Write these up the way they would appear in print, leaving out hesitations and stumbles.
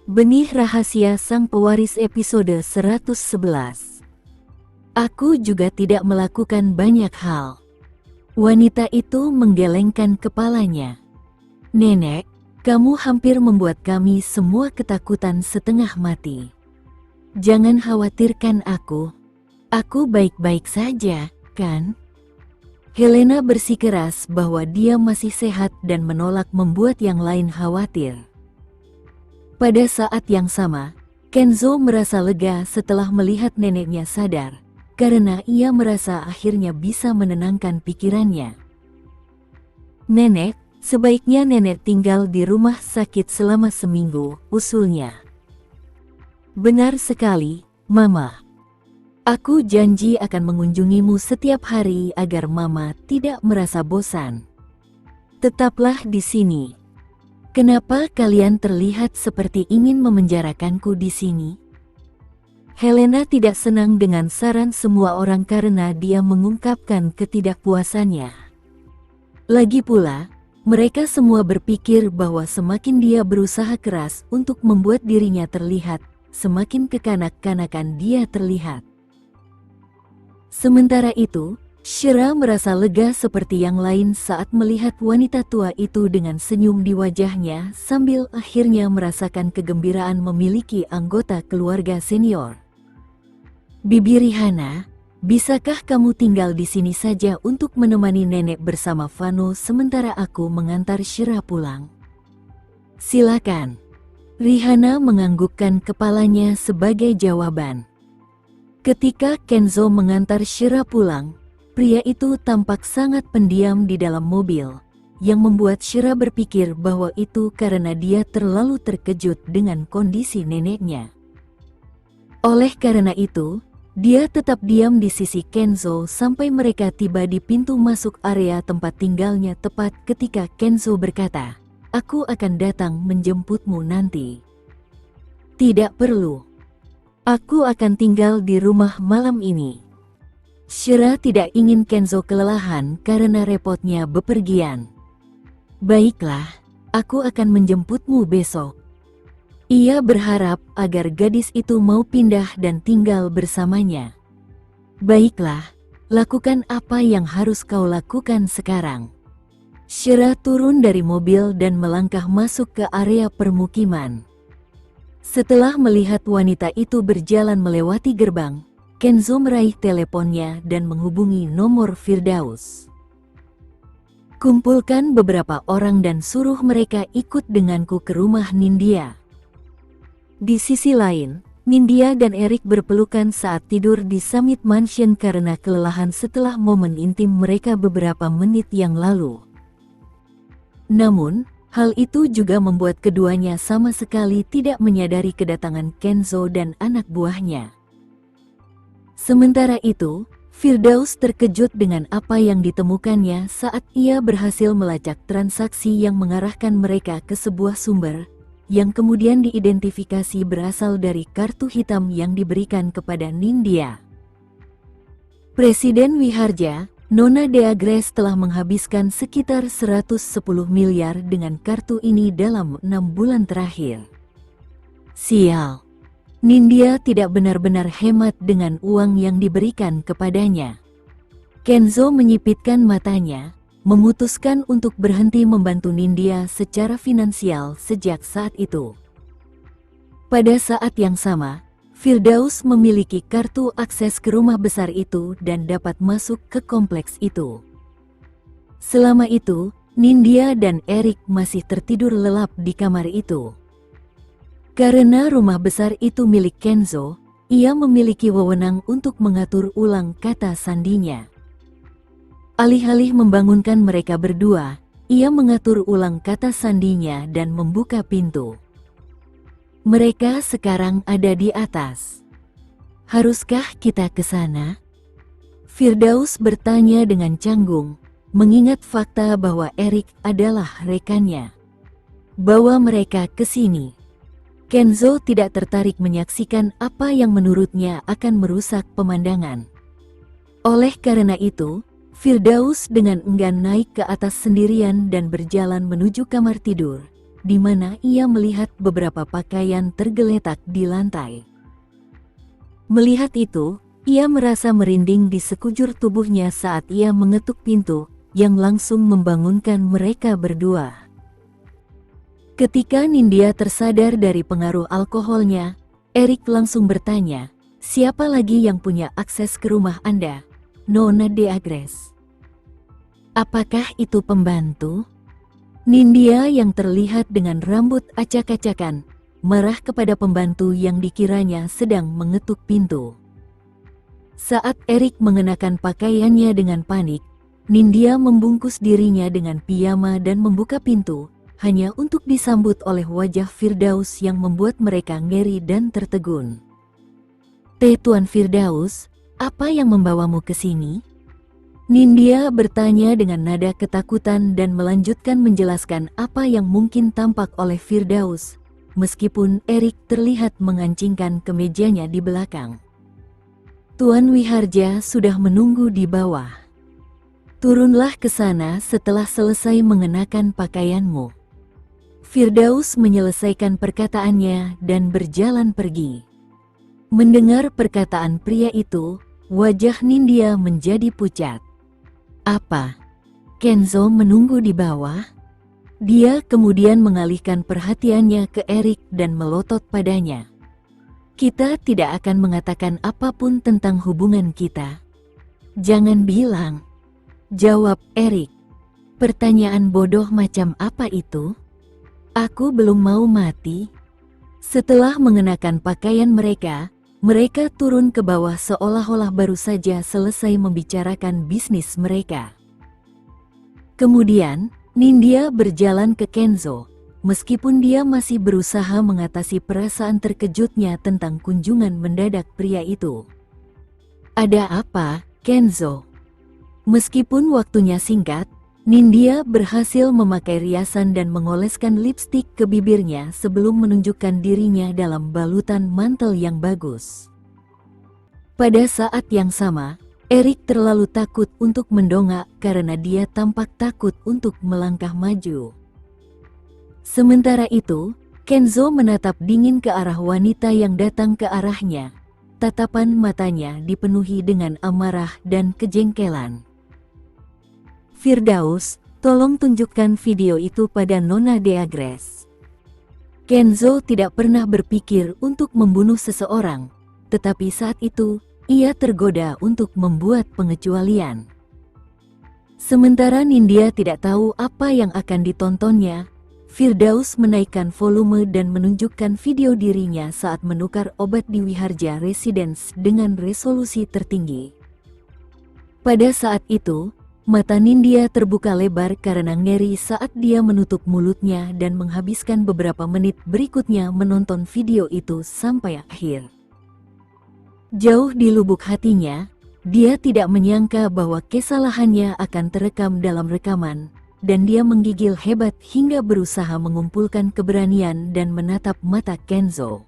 Benih Rahasia Sang Pewaris episode 111. Aku juga tidak melakukan banyak hal. Wanita itu menggelengkan kepalanya. Nenek, kamu hampir membuat kami semua ketakutan setengah mati. Jangan khawatirkan aku. Aku baik-baik saja, kan? Helena bersikeras bahwa dia masih sehat dan menolak membuat yang lain khawatir. Pada saat yang sama, Kenzo merasa lega setelah melihat neneknya sadar, karena ia merasa akhirnya bisa menenangkan pikirannya. Nenek, sebaiknya nenek tinggal di rumah sakit selama seminggu, usulnya. Benar sekali, Mama. Aku janji akan mengunjungimu setiap hari agar Mama tidak merasa bosan. Tetaplah di sini. Kenapa kalian terlihat seperti ingin memenjarakanku di sini? Helena tidak senang dengan saran semua orang karena dia mengungkapkan ketidakpuasannya. Lagi pula, mereka semua berpikir bahwa semakin dia berusaha keras untuk membuat dirinya terlihat, semakin kekanak-kanakan dia terlihat. Sementara itu, Shira merasa lega seperti yang lain saat melihat wanita tua itu dengan senyum di wajahnya sambil akhirnya merasakan kegembiraan memiliki anggota keluarga senior. Bibi Rihanna, bisakah kamu tinggal di sini saja untuk menemani nenek bersama Vano sementara aku mengantar Shira pulang? Silakan. Rihanna menganggukkan kepalanya sebagai jawaban. Ketika Kenzo mengantar Shira pulang, pria itu tampak sangat pendiam di dalam mobil, yang membuat Shira berpikir bahwa itu karena dia terlalu terkejut dengan kondisi neneknya. Oleh karena itu, dia tetap diam di sisi Kenzo sampai mereka tiba di pintu masuk area tempat tinggalnya tepat ketika Kenzo berkata, "Aku akan datang menjemputmu nanti." "Tidak perlu. Aku akan tinggal di rumah malam ini." Shira tidak ingin Kenzo kelelahan karena repotnya bepergian. "Baiklah, aku akan menjemputmu besok." Ia berharap agar gadis itu mau pindah dan tinggal bersamanya. "Baiklah, lakukan apa yang harus kau lakukan sekarang." Shira turun dari mobil dan melangkah masuk ke area permukiman. Setelah melihat wanita itu berjalan melewati gerbang, Kenzo meraih teleponnya dan menghubungi nomor Firdaus. "Kumpulkan beberapa orang dan suruh mereka ikut denganku ke rumah Nindya." Di sisi lain, Nindya dan Erik berpelukan saat tidur di Summit Mansion karena kelelahan setelah momen intim mereka beberapa menit yang lalu. Namun, hal itu juga membuat keduanya sama sekali tidak menyadari kedatangan Kenzo dan anak buahnya. Sementara itu, Firdaus terkejut dengan apa yang ditemukannya saat ia berhasil melacak transaksi yang mengarahkan mereka ke sebuah sumber, yang kemudian diidentifikasi berasal dari kartu hitam yang diberikan kepada Nindya. Presiden Wiharja, Nona Dea Grace telah menghabiskan sekitar 110 miliar dengan kartu ini dalam 6 bulan terakhir. Sial. Nindya tidak benar-benar hemat dengan uang yang diberikan kepadanya. Kenzo menyipitkan matanya, memutuskan untuk berhenti membantu Nindya secara finansial sejak saat itu. Pada saat yang sama, Firdaus memiliki kartu akses ke rumah besar itu dan dapat masuk ke kompleks itu. Selama itu, Nindya dan Erik masih tertidur lelap di kamar itu. Karena rumah besar itu milik Kenzo, ia memiliki wewenang untuk mengatur ulang kata sandinya. Alih-alih membangunkan mereka berdua, ia mengatur ulang kata sandinya dan membuka pintu. Mereka sekarang ada di atas. "Haruskah kita ke sana?" Firdaus bertanya dengan canggung, mengingat fakta bahwa Erik adalah rekannya. "Bawa mereka ke sini." Kenzo tidak tertarik menyaksikan apa yang menurutnya akan merusak pemandangan. Oleh karena itu, Firdaus dengan enggan naik ke atas sendirian dan berjalan menuju kamar tidur, di mana ia melihat beberapa pakaian tergeletak di lantai. Melihat itu, ia merasa merinding di sekujur tubuhnya saat ia mengetuk pintu, yang langsung membangunkan mereka berdua. Ketika Nindya tersadar dari pengaruh alkoholnya, Erik langsung bertanya, "Siapa lagi yang punya akses ke rumah Anda, Nona de Agres? Apakah itu pembantu?" Nindya yang terlihat dengan rambut acak-acakan, marah kepada pembantu yang dikiranya sedang mengetuk pintu. Saat Erik mengenakan pakaiannya dengan panik, Nindya membungkus dirinya dengan piyama dan membuka pintu, hanya untuk disambut oleh wajah Firdaus yang membuat mereka ngeri dan tertegun. Tuan Firdaus, apa yang membawamu ke sini?" Nindya bertanya dengan nada ketakutan dan melanjutkan menjelaskan apa yang mungkin tampak oleh Firdaus, meskipun Erik terlihat mengancingkan kemejanya di belakang. "Tuan Wiharja sudah menunggu di bawah. Turunlah ke sana setelah selesai mengenakan pakaianmu." Firdaus menyelesaikan perkataannya dan berjalan pergi. Mendengar perkataan pria itu, wajah Nindya menjadi pucat. "Apa? Kenzo menunggu di bawah?" Dia kemudian mengalihkan perhatiannya ke Erik dan melotot padanya. "Kita tidak akan mengatakan apapun tentang hubungan kita." "Jangan bilang," jawab Erik. "Pertanyaan bodoh macam apa itu? Aku belum mau mati." Setelah mengenakan pakaian mereka turun ke bawah seolah-olah baru saja selesai membicarakan bisnis mereka. Kemudian, Nindya berjalan ke Kenzo, meskipun dia masih berusaha mengatasi perasaan terkejutnya tentang kunjungan mendadak pria itu. "Ada apa, Kenzo?" Meskipun waktunya singkat, Nindya berhasil memakai riasan dan mengoleskan lipstik ke bibirnya sebelum menunjukkan dirinya dalam balutan mantel yang bagus. Pada saat yang sama, Erik terlalu takut untuk mendongak karena dia tampak takut untuk melangkah maju. Sementara itu, Kenzo menatap dingin ke arah wanita yang datang ke arahnya. Tatapan matanya dipenuhi dengan amarah dan kejengkelan. "Firdaus, tolong tunjukkan video itu pada Nona de Agres." Kenzo tidak pernah berpikir untuk membunuh seseorang, tetapi saat itu, ia tergoda untuk membuat pengecualian. Sementara Nindya tidak tahu apa yang akan ditontonnya, Firdaus menaikkan volume dan menunjukkan video dirinya saat menukar obat di Wiharja Residence dengan resolusi tertinggi. Pada saat itu, mata Nindya terbuka lebar karena ngeri saat dia menutup mulutnya dan menghabiskan beberapa menit berikutnya menonton video itu sampai akhir. Jauh di lubuk hatinya, dia tidak menyangka bahwa kesalahannya akan terekam dalam rekaman, dan dia menggigil hebat hingga berusaha mengumpulkan keberanian dan menatap mata Kenzo.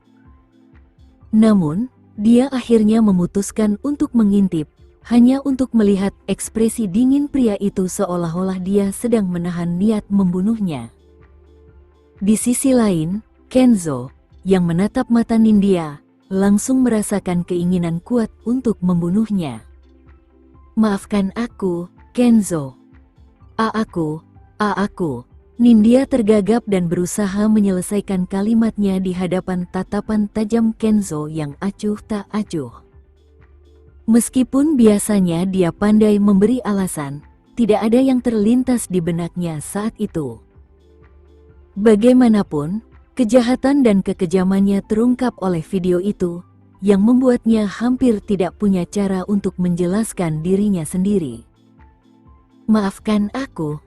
Namun, dia akhirnya memutuskan untuk mengintip, hanya untuk melihat ekspresi dingin pria itu seolah-olah dia sedang menahan niat membunuhnya. Di sisi lain, Kenzo, yang menatap mata Nindya, langsung merasakan keinginan kuat untuk membunuhnya. "Maafkan aku, Kenzo. Aku. Nindya tergagap dan berusaha menyelesaikan kalimatnya di hadapan tatapan tajam Kenzo yang acuh tak acuh. Meskipun biasanya dia pandai memberi alasan, tidak ada yang terlintas di benaknya saat itu. Bagaimanapun, kejahatan dan kekejamannya terungkap oleh video itu, yang membuatnya hampir tidak punya cara untuk menjelaskan dirinya sendiri. "Maafkan aku.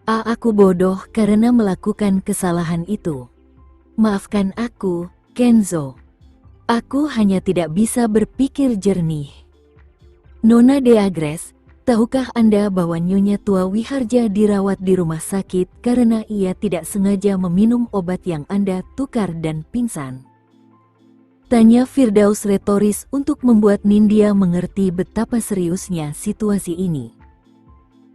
Aku bodoh karena melakukan kesalahan itu. Maafkan aku, Kenzo. Aku hanya tidak bisa berpikir jernih." "Nona de Agres, tahukah Anda bahwa Nyonya Tua Wiharja dirawat di rumah sakit karena ia tidak sengaja meminum obat yang Anda tukar dan pingsan?" Tanya Firdaus retoris untuk membuat Nindya mengerti betapa seriusnya situasi ini.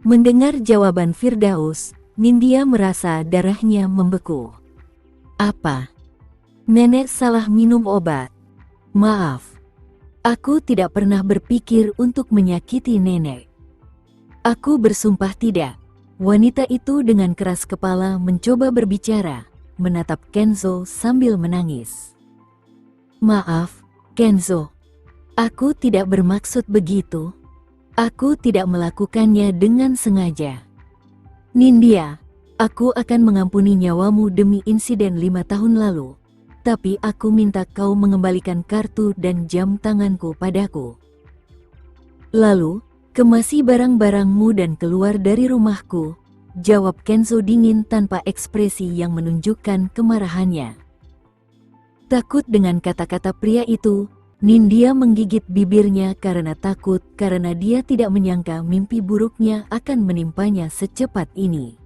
Mendengar jawaban Firdaus, Nindya merasa darahnya membeku. Apa? Nenek salah minum obat. Maaf. Aku tidak pernah berpikir untuk menyakiti nenek. Aku bersumpah tidak. Wanita itu dengan keras kepala mencoba berbicara, menatap Kenzo sambil menangis. Maaf, Kenzo. Aku tidak bermaksud begitu. Aku tidak melakukannya dengan sengaja. Nindya, aku akan mengampuni nyawamu demi insiden 5 tahun lalu. Tapi aku minta kau mengembalikan kartu dan jam tanganku padaku. Lalu, kemasi barang-barangmu dan keluar dari rumahku, jawab Kenzo dingin tanpa ekspresi yang menunjukkan kemarahannya. Takut dengan kata-kata pria itu, Nindya menggigit bibirnya karena takut karena dia tidak menyangka mimpi buruknya akan menimpanya secepat ini.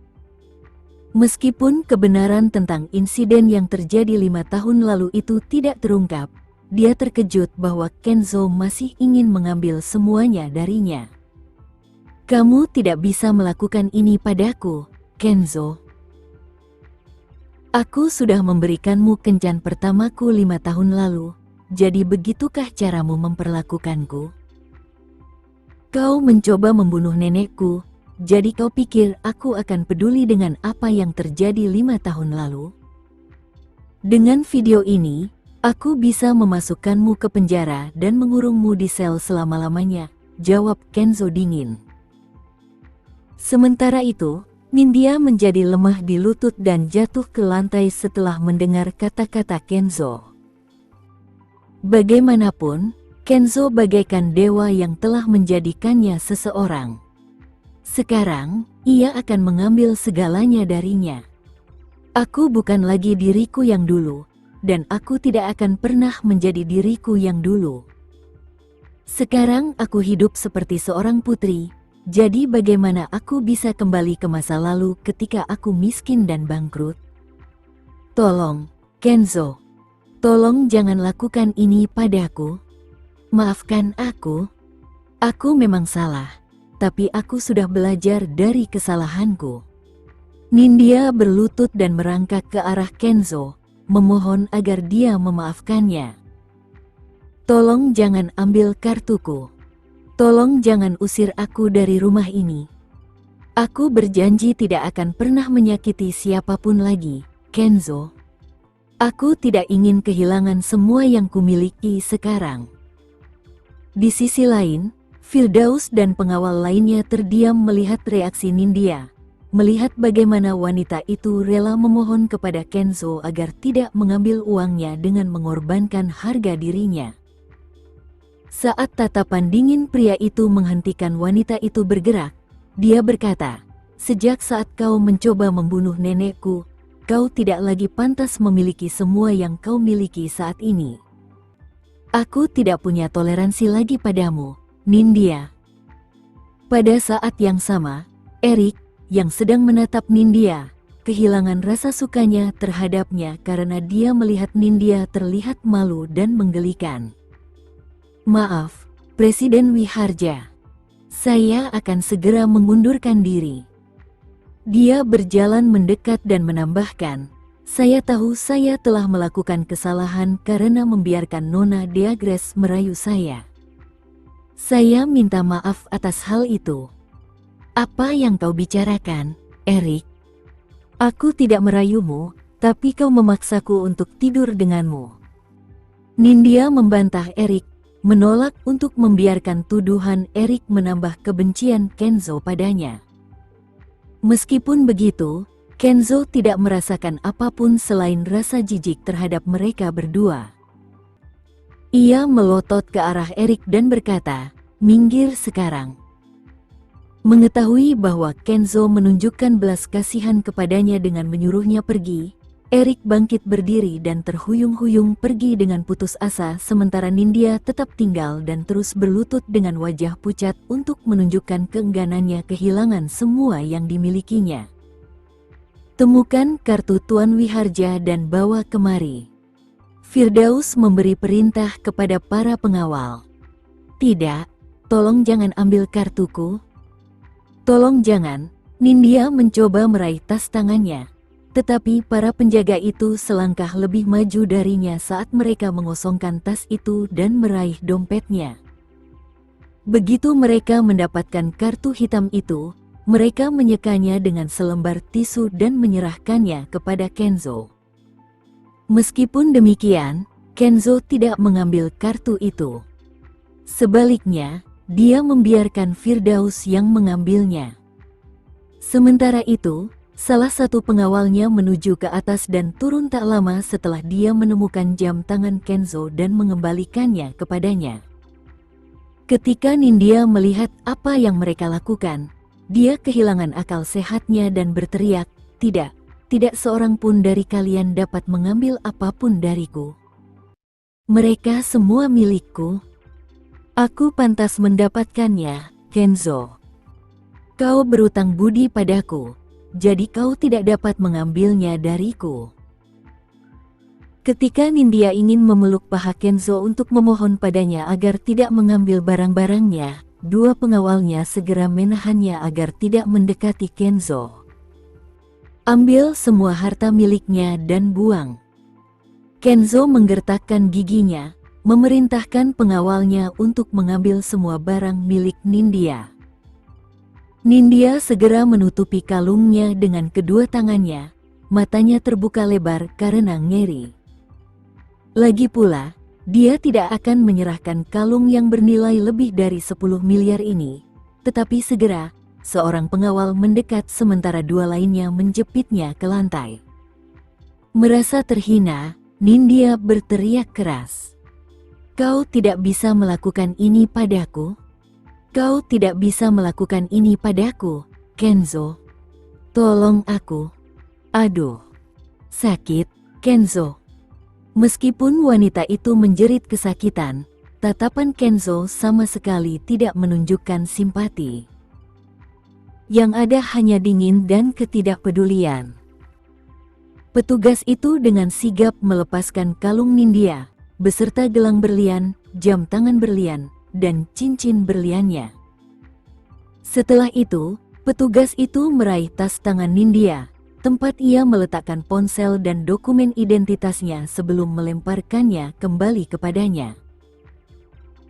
Meskipun kebenaran tentang insiden yang terjadi 5 tahun lalu itu tidak terungkap, dia terkejut bahwa Kenzo masih ingin mengambil semuanya darinya. Kamu tidak bisa melakukan ini padaku, Kenzo. Aku sudah memberikanmu kencan pertamaku 5 tahun lalu, jadi begitukah caramu memperlakukanku? Kau mencoba membunuh nenekku. Jadi kau pikir aku akan peduli dengan apa yang terjadi 5 tahun lalu? Dengan video ini, aku bisa memasukkanmu ke penjara dan mengurungmu di sel selama-lamanya, jawab Kenzo dingin. Sementara itu, Nindya menjadi lemah di lutut dan jatuh ke lantai setelah mendengar kata-kata Kenzo. Bagaimanapun, Kenzo bagaikan dewa yang telah menjadikannya seseorang. Sekarang, ia akan mengambil segalanya darinya. Aku bukan lagi diriku yang dulu, dan aku tidak akan pernah menjadi diriku yang dulu. Sekarang aku hidup seperti seorang putri, jadi bagaimana aku bisa kembali ke masa lalu ketika aku miskin dan bangkrut? Tolong, Kenzo. Tolong jangan lakukan ini padaku. Maafkan aku. Aku memang salah. Tapi aku sudah belajar dari kesalahanku. Nindya berlutut dan merangkak ke arah Kenzo, memohon agar dia memaafkannya. Tolong jangan ambil kartuku. Tolong jangan usir aku dari rumah ini. Aku berjanji tidak akan pernah menyakiti siapapun lagi, Kenzo. Aku tidak ingin kehilangan semua yang kumiliki sekarang. Di sisi lain, Firdaus dan pengawal lainnya terdiam melihat reaksi Nindya, melihat bagaimana wanita itu rela memohon kepada Kenzo agar tidak mengambil uangnya dengan mengorbankan harga dirinya. Saat tatapan dingin pria itu menghentikan wanita itu bergerak, dia berkata, "Sejak saat kau mencoba membunuh nenekku, kau tidak lagi pantas memiliki semua yang kau miliki saat ini. Aku tidak punya toleransi lagi padamu, Nindya." Pada saat yang sama, Erik, yang sedang menatap Nindya, kehilangan rasa sukanya terhadapnya karena dia melihat Nindya terlihat malu dan menggelikan. "Maaf, Presiden Wiharja. Saya akan segera mengundurkan diri." Dia berjalan mendekat dan menambahkan, "Saya tahu saya telah melakukan kesalahan karena membiarkan Nona Deagres merayu saya. Saya minta maaf atas hal itu." "Apa yang kau bicarakan, Erik? Aku tidak merayumu, tapi kau memaksaku untuk tidur denganmu." Nindya membantah Erik, menolak untuk membiarkan tuduhan Erik menambah kebencian Kenzo padanya. Meskipun begitu, Kenzo tidak merasakan apapun selain rasa jijik terhadap mereka berdua. Ia melotot ke arah Erik dan berkata, "Minggir sekarang." Mengetahui bahwa Kenzo menunjukkan belas kasihan kepadanya dengan menyuruhnya pergi, Erik bangkit berdiri dan terhuyung-huyung pergi dengan putus asa sementara Nindya tetap tinggal dan terus berlutut dengan wajah pucat untuk menunjukkan keengganannya kehilangan semua yang dimilikinya. "Temukan kartu Tuan Wiharja dan bawa kemari." Firdaus memberi perintah kepada para pengawal. "Tidak, tolong jangan ambil kartuku. Tolong jangan." Nindya mencoba meraih tas tangannya, Tetapi para penjaga itu selangkah lebih maju darinya saat mereka mengosongkan tas itu dan meraih dompetnya. Begitu mereka mendapatkan kartu hitam itu, mereka menyekanya dengan selembar tisu dan menyerahkannya kepada Kenzo. Meskipun demikian, Kenzo tidak mengambil kartu itu. Sebaliknya, dia membiarkan Firdaus yang mengambilnya. Sementara itu, salah satu pengawalnya menuju ke atas dan turun tak lama setelah dia menemukan jam tangan Kenzo dan mengembalikannya kepadanya. Ketika Nindya melihat apa yang mereka lakukan, dia kehilangan akal sehatnya dan berteriak, "Tidak, tidak seorang pun dari kalian dapat mengambil apapun dariku. Mereka semua milikku. Aku pantas mendapatkannya, Kenzo. Kau berutang budi padaku, jadi kau tidak dapat mengambilnya dariku." Ketika Nindya ingin memeluk paha Kenzo untuk memohon padanya agar tidak mengambil barang-barangnya, dua pengawalnya segera menahannya agar tidak mendekati Kenzo. "Ambil semua harta miliknya dan buang." Kenzo menggertakkan giginya, memerintahkan pengawalnya untuk mengambil semua barang milik Nindya. Nindya segera menutupi kalungnya dengan kedua tangannya, matanya terbuka lebar karena ngeri. Lagi pula, dia tidak akan menyerahkan kalung yang bernilai lebih dari 10 miliar ini. Tetapi segera, seorang pengawal mendekat sementara dua lainnya menjepitnya ke lantai. Merasa terhina, Nindya berteriak keras, "Kau tidak bisa melakukan ini padaku. Kau tidak bisa melakukan ini padaku, Kenzo. Tolong aku. Aduh, sakit, Kenzo." Meskipun wanita itu menjerit kesakitan, tatapan Kenzo sama sekali tidak menunjukkan simpati. Yang ada hanya dingin dan ketidakpedulian. Petugas itu dengan sigap melepaskan kalung Nindya, beserta gelang berlian, jam tangan berlian, dan cincin berliannya. Setelah itu, petugas itu meraih tas tangan Nindya, tempat ia meletakkan ponsel dan dokumen identitasnya sebelum melemparkannya kembali kepadanya.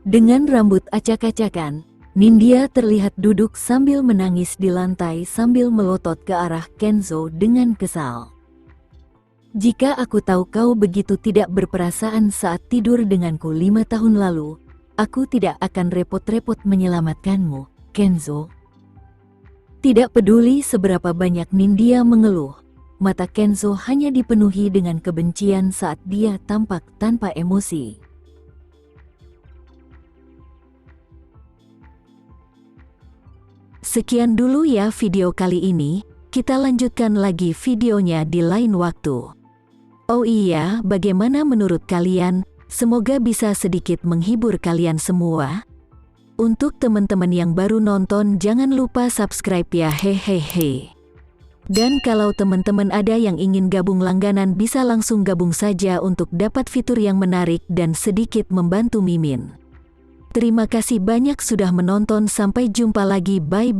Dengan rambut acak-acakan, Nindya terlihat duduk sambil menangis di lantai sambil melotot ke arah Kenzo dengan kesal. "Jika aku tahu kau begitu tidak berperasaan saat tidur denganku 5 tahun lalu, aku tidak akan repot-repot menyelamatkanmu, Kenzo." Tidak peduli seberapa banyak Nindya mengeluh, mata Kenzo hanya dipenuhi dengan kebencian saat dia tampak tanpa emosi. Sekian dulu ya video kali ini, kita lanjutkan lagi videonya di lain waktu. Oh iya, bagaimana menurut kalian? Semoga bisa sedikit menghibur kalian semua. Untuk teman-teman yang baru nonton, jangan lupa subscribe ya, hehehe. Dan kalau teman-teman ada yang ingin gabung langganan, bisa langsung gabung saja untuk dapat fitur yang menarik dan sedikit membantu Mimin. Terima kasih banyak sudah menonton, sampai jumpa lagi, bye.